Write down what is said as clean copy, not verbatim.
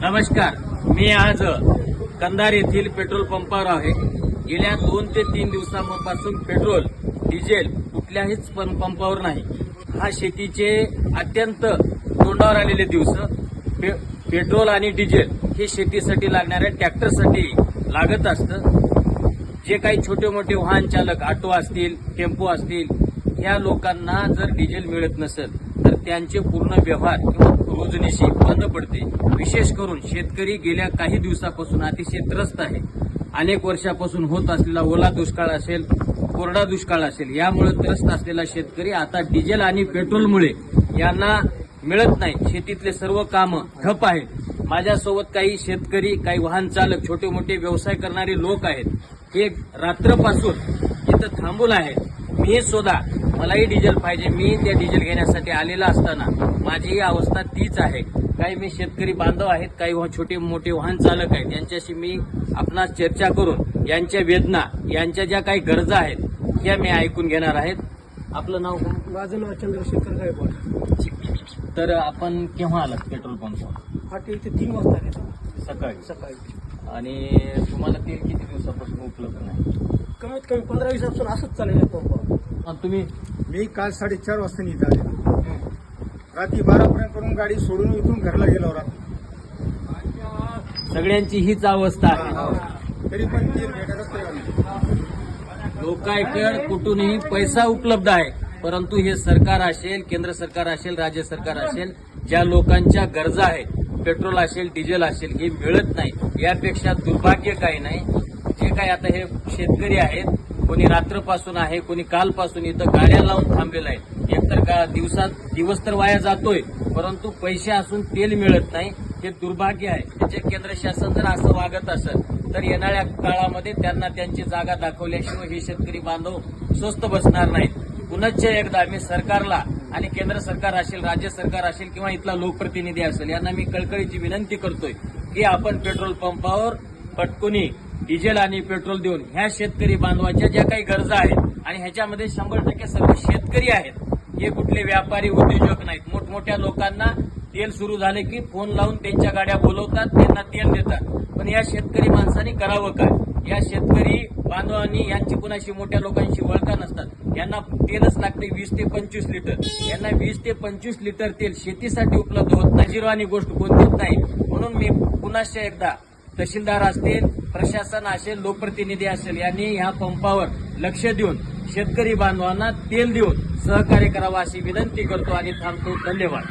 नमस्कार, मी आज कंधार येथील पेट्रोल पंपावर आहे. गेल्या 2 ते 3 दिवसांपासून पेट्रोल डिझेल कुठल्याहीच पंपावर नाही. हा शेतीचे अत्यंत तोंडावर आलेले दिवस. पेट्रोल आणि डिझेल हे शेतीसाठी लागणाऱ्या ट्रॅक्टरसाठी लागत असतं. जे काही छोटे मोठे वाहन चालक, ऑटो असतील, टेम्पो असतील, या लोकांना जर डिझेल मिळत नसेल तर त्यांचे पूर्ण व्यवहार किंवा रोजनिशी बंद पडते. विशेष करून शेतकरी गेल्या काही दिवसापासून अतिशय त्रस्त आहे. अनेक वर्षापासून होत असलेला ओला दुष्काळ असेल, कोरडा दुष्काळ असेल, यामुळे त्रस्त असलेला शेतकरी आता डिझेल आणि पेट्रोलमुळे यांना मिळत नाही. शेतीतले सर्व कामं ठप आहेत. माझ्यासोबत काही शेतकरी, काही वाहन चालक, छोटे मोठे व्यवसाय करणारे लोक आहेत. हे रात्रपासून इथं थांबून आहेत. मी सुद्धा, मलाही डिझेल पाहिजे. मी त्या डिझेल घेण्यासाठी आलेला असताना माझीही अवस्था तीच आहे. काही मी शेतकरी बांधव आहेत, काही छोटे मोठे वाहन चालक आहेत. यांच्याशी मी आपणास चर्चा करून यांच्या वेदना, यांच्या ज्या काही गरजा आहेत त्या मी ऐकून घेणार आहेत. आपलं नाव? माझं नाव चंद्रशेखर गायकवाड. तर आपण केव्हा आलात पेट्रोल पंपवर? फाटी इथे 3 वाजता येतो सकाळी. आणि तुम्हाला तेल किती दिवसापासून उपलब्ध नाही? कमीत कमी 15-20 दिवसापासून असंच चालेल पंपावर. आणि तुम्ही? मी काल 4:30 वाजता निघत आले. रात्री 12 पर्यंत गाडी सोडून इथून घरला गेलो. सगळ्यांची हीच अवस्था आहे. तरी पण तेल भेटतच नाही. लोकांकडे कुठूनही पैसा उपलब्ध आहे, परंतु हे सरकार असेल, केंद्र सरकार असेल, राज्य सरकार असेल, ज्या लोकांच्या गरजा आहेत, पेट्रोल असेल, डिझेल असेल, हे मिळत नाही. यापेक्षा दुर्भाग्य काही नाही. जे काही आता हे शेतकरी आहेत, कोणी रात्रपासून आहे, कोणी कालपासून इथं गाड्या लावून थांबलेला आहे. एकतर दिवस तर वाया जातोय, परंतु पैसे असून तेल मिळत नाही. हे दुर्भाग्य आहे. त्याचे केंद्र शासन जर असं वागत असेल तर येणाऱ्या काळामध्ये त्यांना त्यांची जागा दाखवल्याशिवाय हे शेतकरी बांधव स्वस्थ बसणार नाहीत. पुनश्च एकदा मी सरकारला, आणि केंद्र सरकार असेल, राज्य सरकार असेल किंवा इथला लोकप्रतिनिधी असेल, यांना मी कळकळीची विनंती करतोय की आपण पेट्रोल पंपावर पटकुनी डिझेल आणि पेट्रोल देऊन ह्या शेतकरी बांधवाच्या ज्या काही गरजा आहेत, आणि ह्याच्यामध्ये 100% सर्व शेतकरी आहेत, हे कुठले व्यापारी उद्योजक नाहीत. मोठमोठ्या लोकांना तेल सुरू झाले की फोन लावून त्यांच्या गाड्या बोलवतात, त्यांना तेल देतात. पण या शेतकरी माणसांनी करावं काय? या शेतकरी बांधवांनी, यांची कुणाशी मोठ्या लोकांशी वळखा नसतात. यांना तेलच लागते 20 ते 25 लिटर. यांना 20 ते 25 लिटर तेल शेतीसाठी उपलब्ध होत नाही. जिरवानी गोष्ट कोणतीच नाही. म्हणून मी पुन्हा एकदा तहसीलदार असतील, प्रशासन असेल, लोकप्रतिनिधी असेल, यांनी ह्या पंपावर लक्ष देऊन शेतकरी बांधवांना तेल देऊन सहकार्य करावं अशी विनंती करतो आणि थांबतो. धन्यवाद.